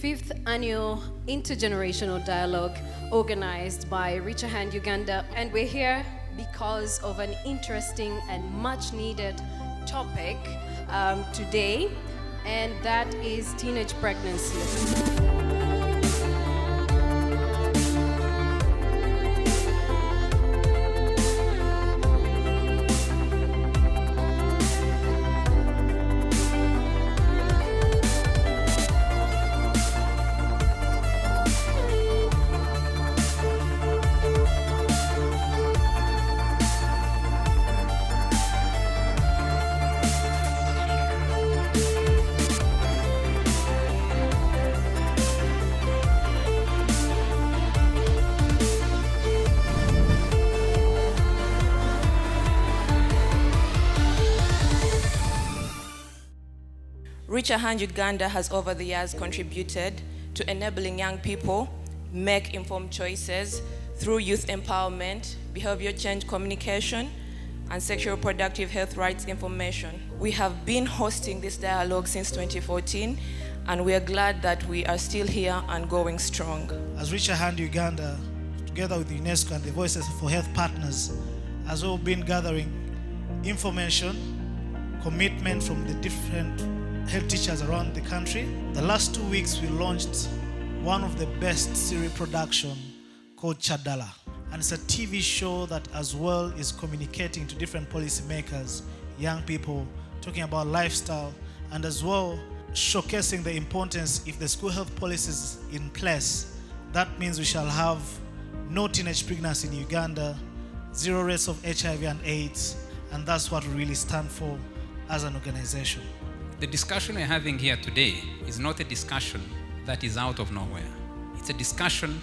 5th annual intergenerational dialogue organized by Reach a Hand Uganda, and we're here because of an interesting and much needed topic today, and that is teenage pregnancy. Reach a Hand Uganda has over the years contributed to enabling young people make informed choices through youth empowerment, behavior change communication, and sexual reproductive health rights information. We have been hosting this dialogue since 2014, and we are glad that we are still here and going strong. As Reach a Hand Uganda, together with UNESCO and the Voices for Health partners, has all been gathering information, commitment from the different health teachers around the country. The last 2 weeks we launched one of the best series production called Chadala. And it's a TV show that as well is communicating to different policymakers, young people, talking about lifestyle, and as well showcasing the importance if the school health policy is in place. That means we shall have no teenage pregnancy in Uganda, zero rates of HIV and AIDS, and that's what we really stand for as an organization. The discussion we're having here today is not a discussion that is out of nowhere. It's a discussion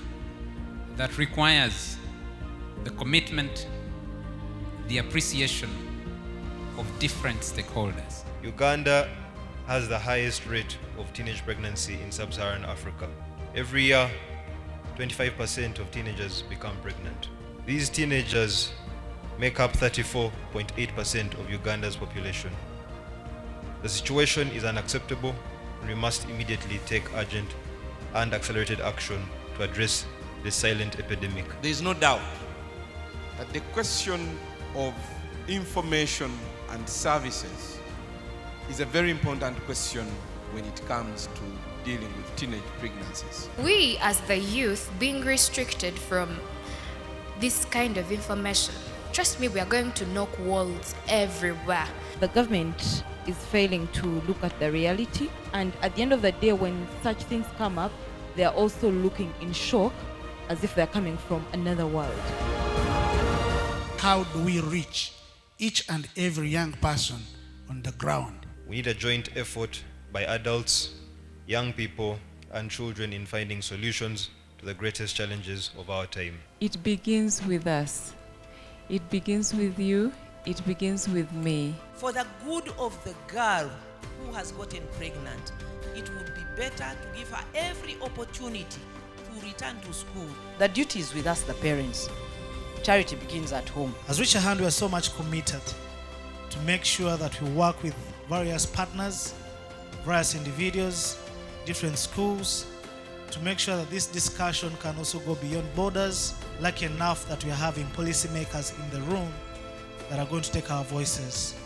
that requires the commitment, the appreciation of different stakeholders. Uganda has the highest rate of teenage pregnancy in sub-Saharan Africa. Every year, 25% of teenagers become pregnant. These teenagers make up 34.8% of Uganda's population. The situation is unacceptable, and we must immediately take urgent and accelerated action to address this silent epidemic. There is no doubt that the question of information and services is a very important question when it comes to dealing with teenage pregnancies. We as the youth being restricted from this kind of information, trust me, we are going to knock walls everywhere. The government is failing to look at the reality, and at the end of the day when such things come up, they are also looking in shock as if they're coming from another world. How do we reach each and every young person on the ground? We need a joint effort by adults, young people, and children in finding solutions to the greatest challenges of our time. It begins with us. It begins with you. It begins with me. For the good of the girl who has gotten pregnant, it would be better to give her every opportunity to return to school. The duty is with us, the parents. Charity begins at home. As Reach a Hand, we are so much committed to make sure that we work with various partners, various individuals, different schools, to make sure that this discussion can also go beyond borders. Lucky enough that we are having policymakers in the room that are going to take our voices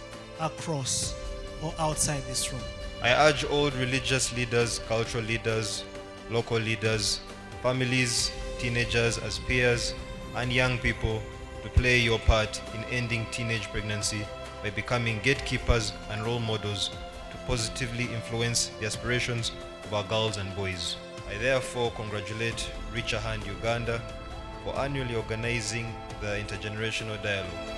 across or outside this room. I urge all religious leaders, cultural leaders, local leaders, families, teenagers as peers, and young people to play your part in ending teenage pregnancy by becoming gatekeepers and role models to positively influence the aspirations of our girls and boys. I therefore congratulate Reach a Hand Uganda for annually organizing the intergenerational dialogue.